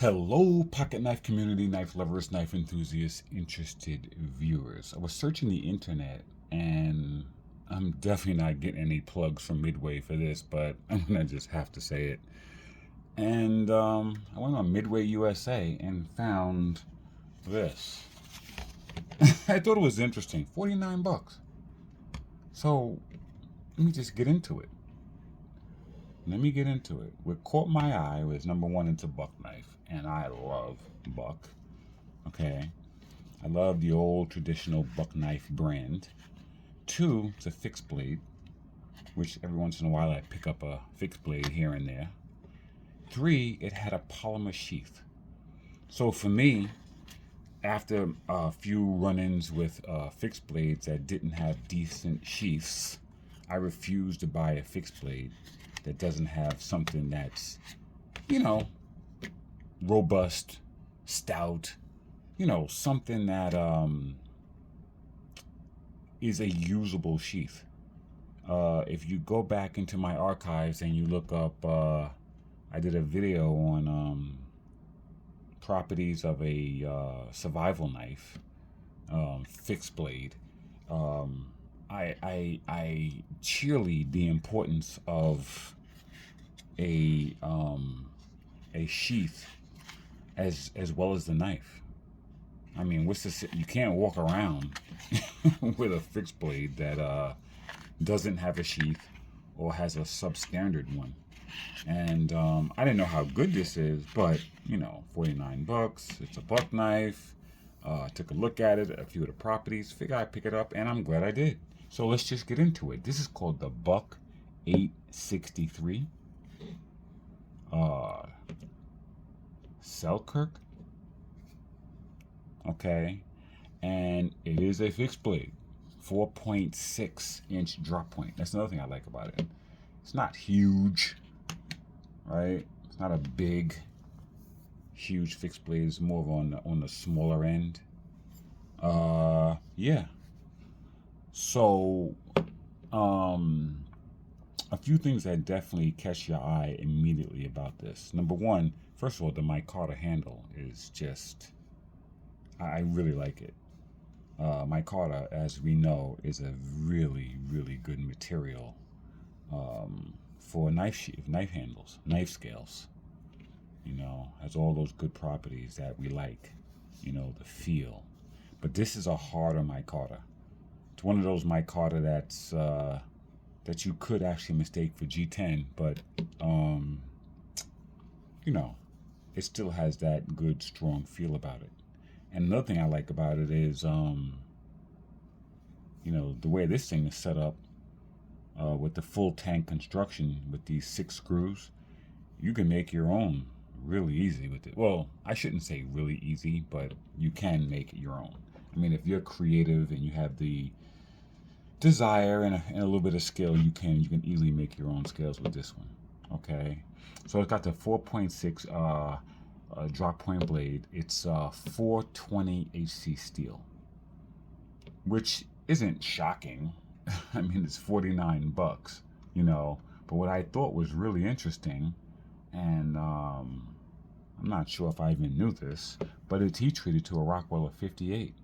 Hello, pocket knife community, knife lovers, knife enthusiasts, interested viewers. I was searching the internet and I'm definitely not getting any plugs from Midway for this, but I'm gonna just have to say it. And I went on Midway USA and found this. I thought it was interesting. 49 bucks. So let me just get into it. What caught my eye was number one, it's a buck knife, and I love buck. Okay, I love the old traditional buck knife brand. Two, it's a fixed blade, which every once in a while I pick up a fixed blade here and there. Three, it had a polymer sheath. So for me, after a few run-ins with fixed blades that didn't have decent sheaths, I refused to buy a fixed blade that doesn't have something that's, you know, robust, stout, something that is a usable sheath. If you go back into my archives and you look up, I did a video on properties of a survival knife, fixed blade. I cheerlead the importance of a sheath as well as the knife. I mean, what's this? You can't walk around with a fixed blade that doesn't have a sheath or has a substandard one. And I didn't know how good this is, but 49 bucks. It's a buck knife. Took a look at it, a few of the properties. Figured I'd pick it up, and I'm glad I did. So let's just get into it. This is called the Buck 863. Selkirk. Okay, and it is a fixed blade, 4.6-inch drop point. That's another thing I like about it. It's not huge, right? It's not a big, huge fixed blade. It's more of on the smaller end. Yeah. So, a few things that definitely catch your eye immediately about this. Number one, first of all, the micarta handle is just, I really like it. Micarta, as we know, is a really, really good material for knife handles, knife scales. Has all those good properties that we like. The feel. But this is a harder micarta. It's one of those micarta that you could actually mistake for G10, but it still has that good, strong feel about it. And another thing I like about it is, the way this thing is set up with the full tank construction with these 6 screws. You can make your own really easy with it. Well, I shouldn't say really easy, but you can make it your own. I mean, if you're creative and you have the desire and a little bit of skill, you can easily make your own scales with this one. Okay, so it's got the 4.6 drop point blade. It's 420 HC steel, which isn't shocking. I mean, it's 49 bucks, But what I thought was really interesting, and I'm not sure if I even knew this, but it's heat treated to a Rockwell of 58.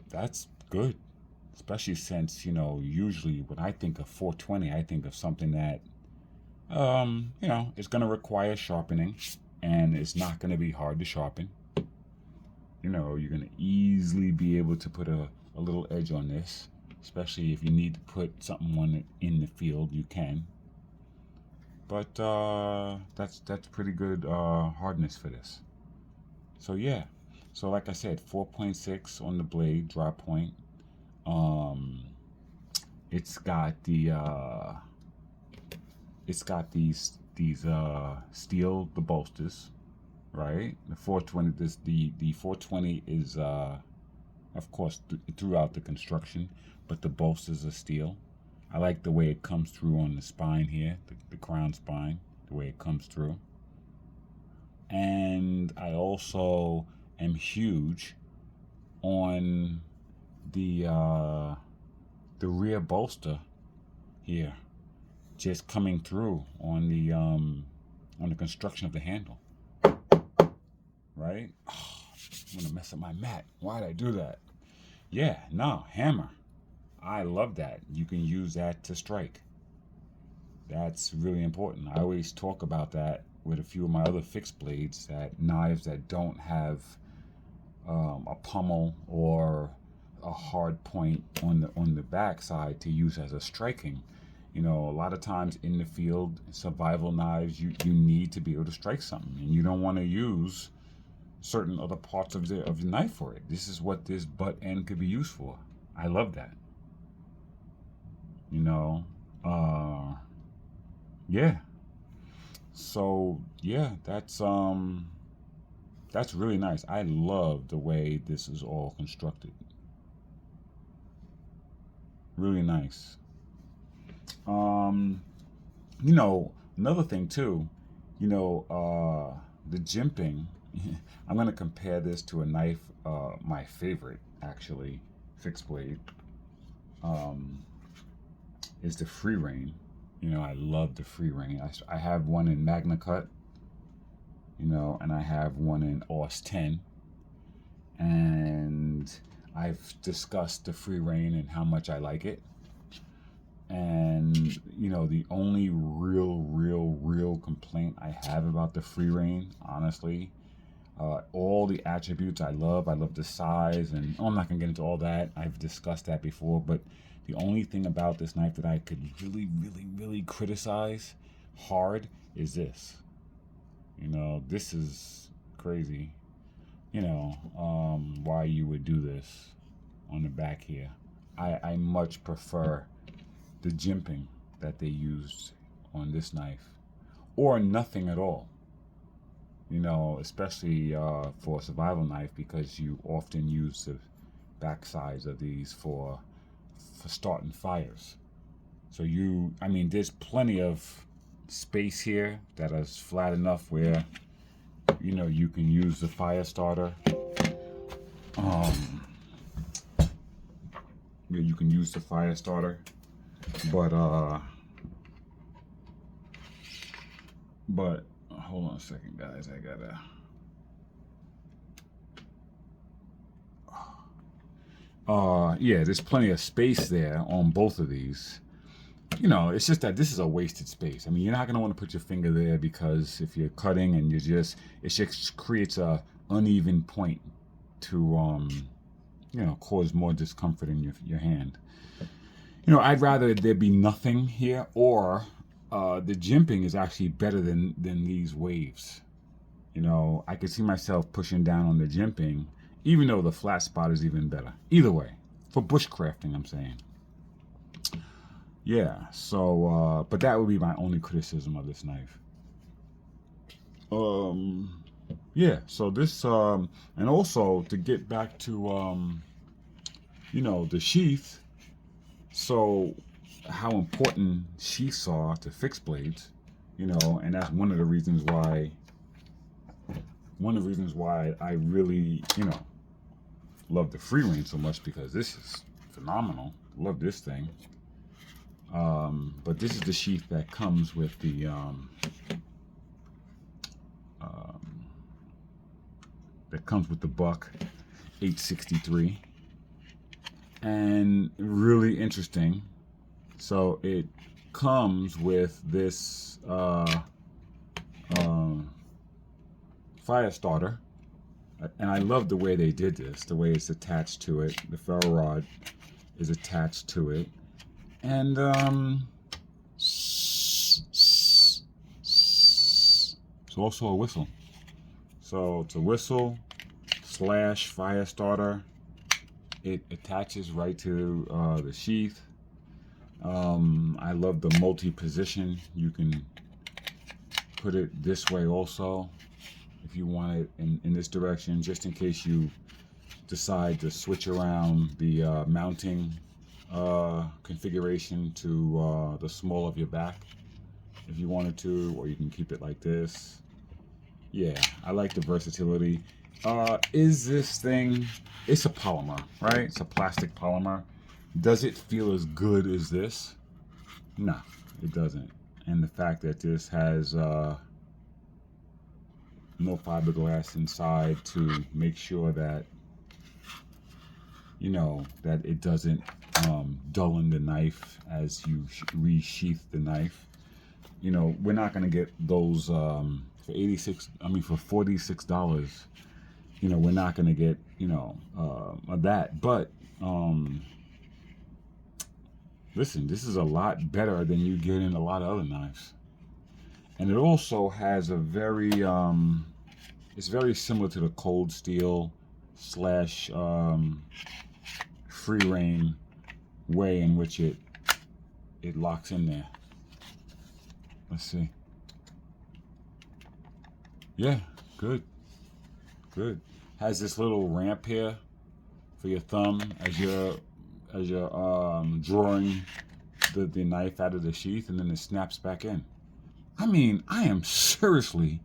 That's good, especially since usually when I think of 420, I think of something that it's going to require sharpening, and it's not going to be hard to sharpen. You're going to easily be able to put a little edge on this, especially if you need to put something on it in the field, you can. But that's pretty good hardness for this. So yeah, so like I said, 4.6 on the blade, drop point. It's got these steel, the bolsters, right? The 420, the 420 is of course throughout the construction, but the bolsters are steel. I like the way it comes through on the spine here, the crown spine, the way it comes through. And I also am huge on the rear bolster here, just coming through on the construction of the handle. right? Oh, I'm gonna mess up my mat. Why did I do that? Yeah, no, hammer. I love that. You can use that to strike. That's really important. I always talk about that with a few of my other fixed blades, that knives that don't have a pummel or a hard point on the back side to use as a striking. You know, a lot of times in the field, survival knives, you need to be able to strike something, and you don't want to use certain other parts of the knife for it. This is what this butt end could be used for. I love that. You know, yeah. So yeah, that's really nice. I love the way this is all constructed. Really nice. Um, you know, another thing too, the jimping. I'm gonna compare this to a knife, my favorite actually, fixed blade, um, is the free rein. You know, I love the free rein. I have one in Magna Cut, and I have one in Aus 10. And I've discussed the free rein and how much I like it. And, the only real complaint I have about the free rein, honestly, all the attributes I love. I love the size, and I'm not gonna get into all that. I've discussed that before, but the only thing about this knife that I could really criticize hard is this. This is crazy. Why you would do this on the back here. I much prefer the jimping that they used on this knife, or nothing at all. Especially for a survival knife, because you often use the back sides of these for starting fires. So there's plenty of space here that is flat enough where you can use the fire starter. Um, you can use the fire starter, but hold on a second, guys. I gotta. Yeah, there's plenty of space there on both of these. It's just that this is a wasted space. You're not gonna want to put your finger there, because if you're cutting and it just creates a uneven point to cause more discomfort in your hand. I'd rather there be nothing here, or the jimping is actually better than these waves. I could see myself pushing down on the jimping, even though the flat spot is even better. Either way, for bushcrafting, I'm saying. Yeah, so, but that would be my only criticism of this knife. Yeah, so this, and also to get back to, the sheath. So, how important sheaths are to fixed blades, and that's one of the reasons why I really, love the free rein so much, because this is phenomenal. Love this thing. But this is the sheath that comes with the Buck 863, and really interesting. So it comes with this fire starter, and I love the way they did this. The way it's attached to it, the ferro rod is attached to it. And it's also a whistle. So it's a whistle / fire starter. It attaches right to the sheath. I love the multi-position. You can put it this way also, if you want it in this direction, just in case you decide to switch around the mounting configuration to the small of your back, if you wanted to, or you can keep it like this. Yeah, I like the versatility. Is this thing, it's a polymer, right? It's a plastic polymer. Does it feel as good as this? No, it doesn't. And the fact that this has no fiberglass inside to make sure that, you know, that it doesn't dull the knife as you resheath the knife. You know, we're not gonna get those for $46. You know, we're not gonna get, you know, that. But listen, this is a lot better than you get in a lot of other knives. And it also has a very, it's very similar to the cold steel slash free rein way in which it locks in there. Let's see. Yeah, good, good. Has this little ramp here for your thumb as you're drawing the knife out of the sheath, and then it snaps back in. I mean, I am seriously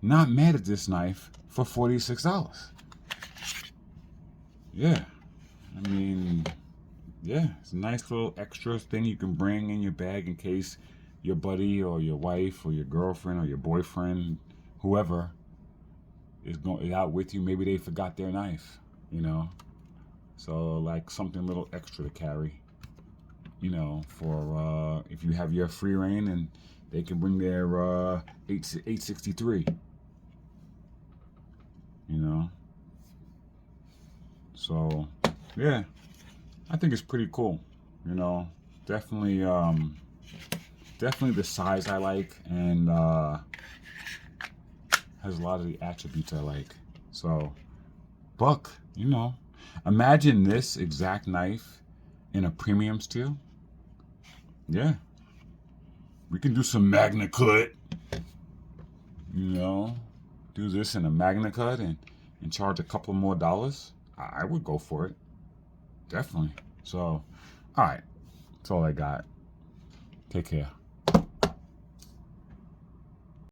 not mad at this knife for $46. Yeah, I mean, yeah, it's a nice little extra thing you can bring in your bag in case your buddy or your wife or your girlfriend or your boyfriend, whoever, is out with you. Maybe they forgot their knife, you know. So like something a little extra to carry, you know, for if you have your free rein, and they can bring their 863, you know. So yeah, I think it's pretty cool, you know. Definitely definitely the size I like, and has a lot of the attributes I like. So buck, you know, imagine this exact knife in a premium steel. Yeah, we can do some Magna Cut, you know, do this in a Magna Cut and charge a couple more dollars. I would go for it, definitely. So all right, that's all I got. Take care.